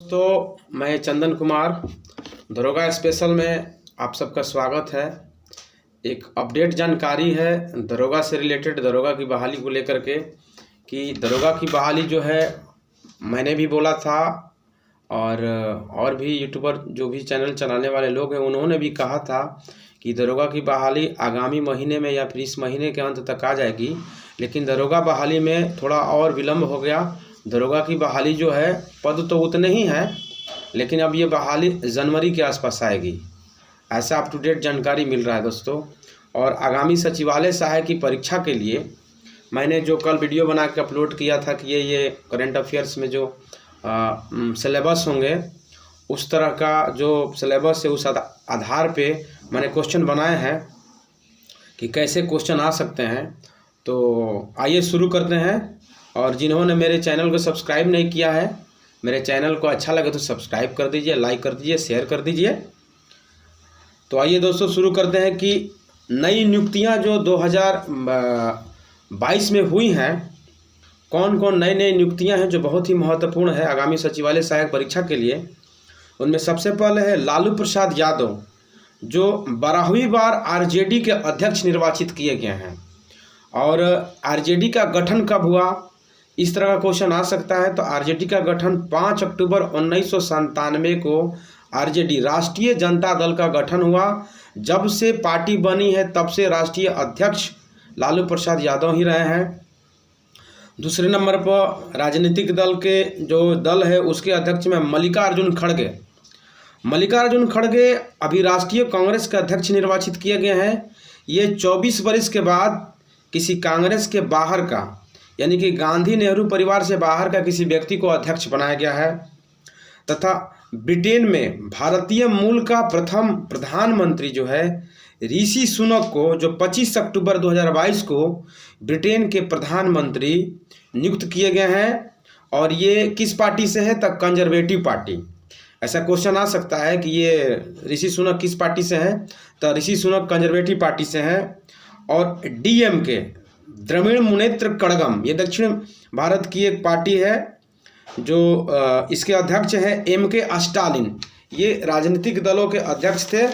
तो मैं चंदन कुमार दरोगा स्पेशल में आप सबका स्वागत है। एक अपडेट जानकारी है दरोगा से रिलेटेड, दरोगा की बहाली को लेकर के कि दरोगा की बहाली जो है मैंने भी बोला था और भी यूट्यूबर जो भी चैनल चलाने वाले लोग हैं उन्होंने भी कहा था कि दरोगा की बहाली आगामी महीने में या फिर इस महीने के अंत तक आ जाएगी। लेकिन दरोगा बहाली में थोड़ा और विलम्ब हो गया। दरोगा की बहाली जो है पद तो उतने ही हैं, लेकिन अब ये बहाली जनवरी के आसपास आएगी, ऐसा अप टू डेट जानकारी मिल रहा है दोस्तों। और आगामी सचिवालय सहायक की परीक्षा के लिए मैंने जो कल वीडियो बना के अपलोड किया था कि ये करंट अफेयर्स में जो सिलेबस होंगे उस तरह का जो सिलेबस है उस आधार पे मैंने क्वेश्चन बनाए हैं कि कैसे क्वेश्चन आ सकते हैं। तो आइए शुरू करते हैं। और जिन्होंने मेरे चैनल को सब्सक्राइब नहीं किया है, मेरे चैनल को अच्छा लगे तो सब्सक्राइब कर दीजिए, लाइक कर दीजिए, शेयर कर दीजिए। तो आइए दोस्तों शुरू करते हैं कि नई नियुक्तियां जो 2022 में हुई हैं, कौन कौन नई नई नियुक्तियां हैं जो बहुत ही महत्वपूर्ण है आगामी सचिवालय सहायक परीक्षा के लिए। उनमें सबसे पहले है लालू प्रसाद यादव, जो 12वीं बार आरजेडी के अध्यक्ष निर्वाचित किए गए हैं। और आरजेडी का गठन कब हुआ, इस तरह का क्वेश्चन आ सकता है। तो आरजेडी का गठन 5 अक्टूबर 1997 को आरजेडी राष्ट्रीय जनता दल का गठन हुआ। जब से पार्टी बनी है तब से राष्ट्रीय अध्यक्ष लालू प्रसाद यादव ही रहे हैं। दूसरे नंबर पर राजनीतिक दल के जो दल है उसके अध्यक्ष में मल्लिकार्जुन खड़गे। मल्लिकार्जुन खड़गे अभी राष्ट्रीय कांग्रेस के अध्यक्ष निर्वाचित किए गए हैं। ये 24 वर्ष के बाद किसी कांग्रेस के बाहर का, यानी कि गांधी नेहरू परिवार से बाहर का किसी व्यक्ति को अध्यक्ष बनाया गया है। तथा ब्रिटेन में भारतीय मूल का प्रथम प्रधानमंत्री जो है ऋषि सुनक को, जो 25 अक्टूबर 2022 को ब्रिटेन के प्रधानमंत्री नियुक्त किए गए हैं। और ये किस पार्टी से है, तक कंजर्वेटिव पार्टी। ऐसा क्वेश्चन आ सकता है कि ये ऋषि सुनक किस पार्टी से हैं, तो ऋषि सुनक कंजर्वेटिव पार्टी से हैं। और डीएमके द्रविड़ मुनेत्र कड़गम, ये दक्षिण भारत की एक पार्टी है जो इसके अध्यक्ष हैं एमके स्टालिन, ये राजनीतिक दलों के अध्यक्ष थे।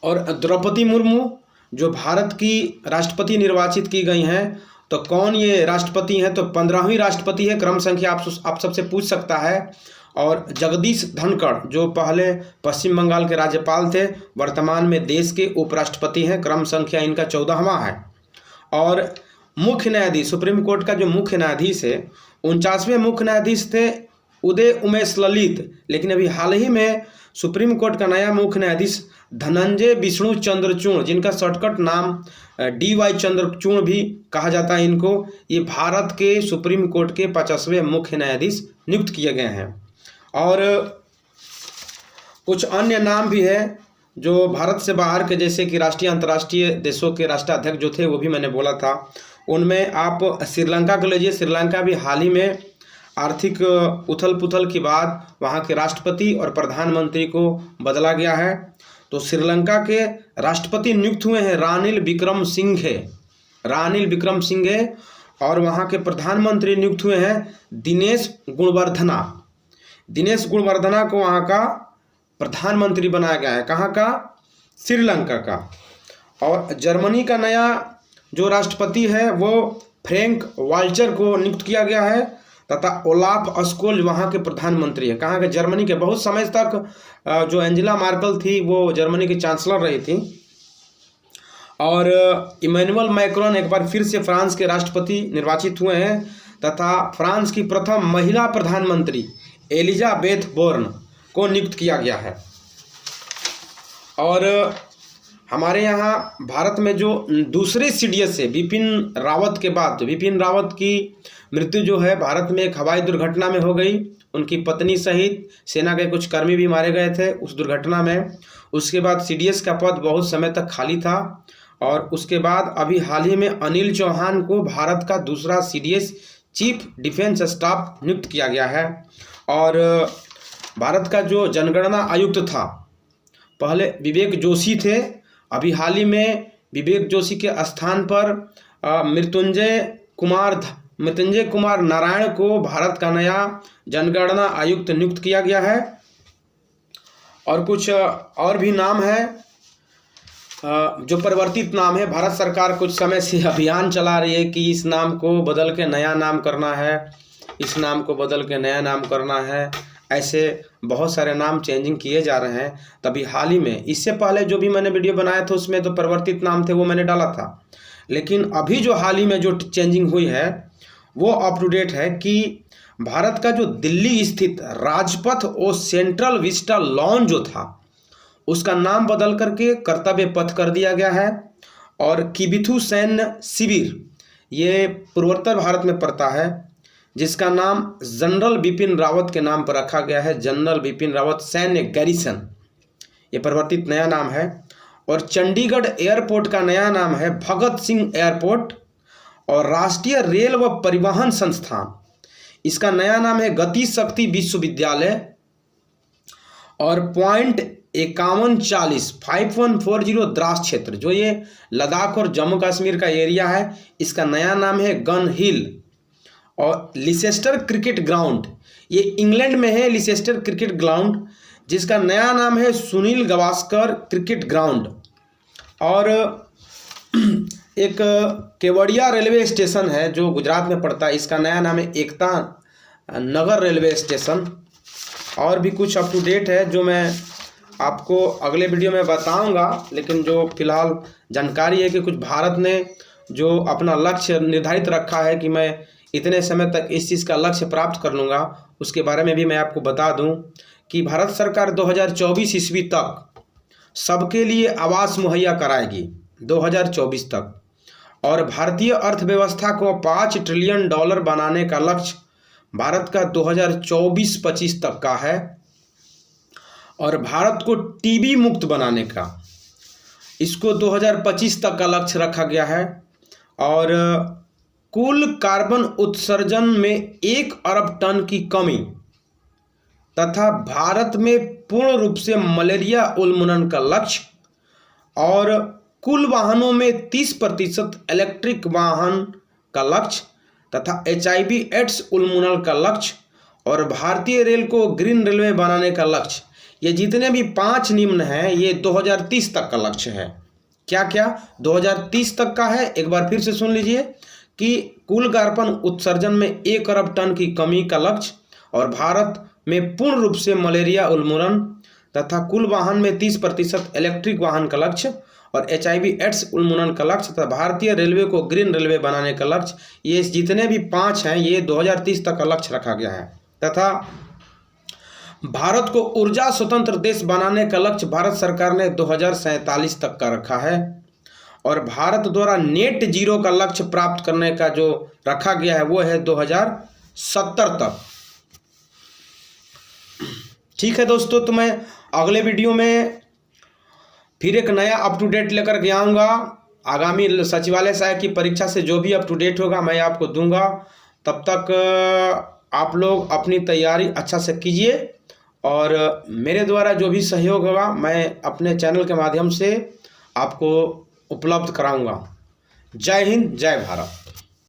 और द्रौपदी मुर्मू जो भारत की राष्ट्रपति निर्वाचित की गई हैं। तो कौन ये राष्ट्रपति हैं, तो 15वीं राष्ट्रपति है, क्रम संख्या आप सबसे पूछ सकता है। और जगदीश धनखड़ जो पहले पश्चिम बंगाल के राज्यपाल थे, वर्तमान में देश के उपराष्ट्रपति हैं, क्रम संख्या इनका 14वां है। और मुख्य न्यायाधीश, सुप्रीम कोर्ट का जो मुख्य न्यायाधीश है, 49वें मुख्य न्यायाधीश थे उदय उमेश ललित। लेकिन अभी हाल ही में सुप्रीम कोर्ट का नया मुख्य न्यायाधीश धनंजय विष्णु चंद्रचूड़, जिनका शॉर्टकट नाम DY चंद्रचूड़ भी कहा जाता है इनको, ये भारत के सुप्रीम कोर्ट के 50वें मुख्य न्यायाधीश नियुक्त किए गए हैं। और कुछ अन्य नाम भी है जो भारत से बाहर के, जैसे कि राष्ट्रीय अंतर्राष्ट्रीय देशों के राष्ट्राध्यक्ष जो थे वो भी मैंने बोला था। उनमें आप श्रीलंका को लीजिए। श्रीलंका भी हाल ही में आर्थिक उथल पुथल के बाद वहाँ के राष्ट्रपति और प्रधानमंत्री को बदला गया है। तो श्रीलंका के राष्ट्रपति नियुक्त हुए हैं रानिल विक्रमसिंघे, रानिल विक्रमसिंघे। और वहाँ के प्रधानमंत्री नियुक्त हुए हैं दिनेश गुणवर्धना। दिनेश गुणवर्धना को वहाँ का प्रधानमंत्री बनाया गया है। कहाँ का, श्रीलंका का। और जर्मनी का नया जो राष्ट्रपति है वो फ्रैंक वाल्चर को नियुक्त किया गया है। तथा ओलाफ स्कोल वहाँ के प्रधानमंत्री है। कहाँ के, जर्मनी के। बहुत समय तक जो एंजेला मार्केल थी वो जर्मनी की चांसलर रही थी। और इमैनुअल मैक्रोन एक बार फिर से फ्रांस के राष्ट्रपति निर्वाचित हुए हैं। तथा फ्रांस की प्रथम महिला प्रधानमंत्री एलिजाबेथ बोर्न को नियुक्त किया गया है। और हमारे यहाँ भारत में जो दूसरे CDS है बिपिन रावत के बाद, तो बिपिन रावत की मृत्यु जो है भारत में एक हवाई दुर्घटना में हो गई। उनकी पत्नी सहित सेना के कुछ कर्मी भी मारे गए थे उस दुर्घटना में। उसके बाद CDS का पद बहुत समय तक खाली था। और उसके बाद अभी हाल ही में अनिल चौहान को भारत का दूसरा CDS चीफ डिफेंस स्टाफ नियुक्त किया गया है। और भारत का जो जनगणना आयुक्त था पहले विवेक जोशी थे। अभी हाल ही में विवेक जोशी के स्थान पर मृत्युंजय कुमार मृत्युंजय कुमार नारायण को भारत का नया जनगणना आयुक्त नियुक्त किया गया है। और कुछ और भी नाम है जो परिवर्तित नाम है। भारत सरकार कुछ समय से अभियान चला रही है कि इस नाम को बदल के नया नाम करना है, इस नाम को बदल के नया नाम करना है। ऐसे बहुत सारे नाम चेंजिंग किए जा रहे हैं। तभी हाल ही में, इससे पहले जो भी मैंने वीडियो बनाया था उसमें तो परिवर्तित नाम थे, वो मैंने डाला था। लेकिन अभी जो हाल ही में जो चेंजिंग हुई है वो अप टू डेट है कि भारत का जो दिल्ली स्थित राजपथ और सेंट्रल विस्टा लॉन जो था उसका नाम बदल करके कर्तव्य पथ कर दिया गया है। और किबिथु सैन्य शिविर ये पूर्वोत्तर भारत में पड़ता है, जिसका नाम जनरल बिपिन रावत के नाम पर रखा गया है। जनरल बिपिन रावत सैन्य गैरिसन, ये परिवर्तित नया नाम है। और चंडीगढ़ एयरपोर्ट का नया नाम है भगत सिंह एयरपोर्ट। और राष्ट्रीय रेल व परिवहन संस्थान, इसका नया नाम है गति शक्ति विश्वविद्यालय। और .5140 5140 द्रास क्षेत्र, जो ये लद्दाख और जम्मू कश्मीर का एरिया है, इसका नया नाम है गन हिल। और लिसेस्टर क्रिकेट ग्राउंड, ये इंग्लैंड में है लिसेस्टर क्रिकेट ग्राउंड, जिसका नया नाम है सुनील गावस्कर क्रिकेट ग्राउंड। और एक केवड़िया रेलवे स्टेशन है जो गुजरात में पड़ता है, इसका नया नाम है एकता नगर रेलवे स्टेशन। और भी कुछ अप टू डेट है जो मैं आपको अगले वीडियो में बताऊंगा। लेकिन जो फिलहाल जानकारी है कि कुछ भारत ने जो अपना लक्ष्य निर्धारित रखा है कि मैं इतने समय तक इस चीज़ का लक्ष्य प्राप्त कर लूँगा, उसके बारे में भी मैं आपको बता दूं कि भारत सरकार 2024 ईस्वी तक सबके लिए आवास मुहैया कराएगी, 2024 तक। और भारतीय अर्थव्यवस्था को $5 ट्रिलियन बनाने का लक्ष्य भारत का 2024-25 तक का है। और भारत को टीबी मुक्त बनाने का, इसको 2025 तक का लक्ष्य रखा गया है। और कुल कार्बन उत्सर्जन में 1 अरब टन की कमी तथा भारत में पूर्ण रूप से मलेरिया उन्मूलन का लक्ष्य। और कुल वाहनों में 30% इलेक्ट्रिक वाहन का लक्ष्य तथा HIV एड्स उन्मूलन का लक्ष्य। और भारतीय रेल को ग्रीन रेलवे बनाने का लक्ष्य। ये जितने भी 5 निम्न हैं ये 2030 तक का लक्ष्य है। क्या क्या 2030 तक का है, एक बार फिर से सुन लीजिए कि कुल कार्बन उत्सर्जन में 1 अरब टन की कमी का लक्ष्य, और भारत में पूर्ण रूप से मलेरिया उन्मूलन तथा कुल वाहन में 30% इलेक्ट्रिक वाहन का लक्ष्य, और HIV एड्स उन्मूलन का लक्ष्य तथा भारतीय रेलवे को ग्रीन रेलवे बनाने का लक्ष्य। ये जितने भी 5 हैं ये 2030 तक का लक्ष्य रखा गया है। तथा भारत को ऊर्जा स्वतंत्र देश बनाने का लक्ष्य भारत सरकार ने 2047 तक का रखा है। और भारत द्वारा नेट जीरो का लक्ष्य प्राप्त करने का जो रखा गया है वो है 2070 तक। ठीक है दोस्तों, तो मैं अगले वीडियो में फिर एक नया अप टू डेट लेकर के आऊँगा। आगामी सचिवालय सहायक की परीक्षा से जो भी अप टू डेट होगा मैं आपको दूंगा। तब तक आप लोग अपनी तैयारी अच्छा से कीजिए, और मेरे द्वारा जो भी सहयोग होगा मैं अपने चैनल के माध्यम से आपको उपलब्ध कराऊंगा। जय हिंद, जय भारत।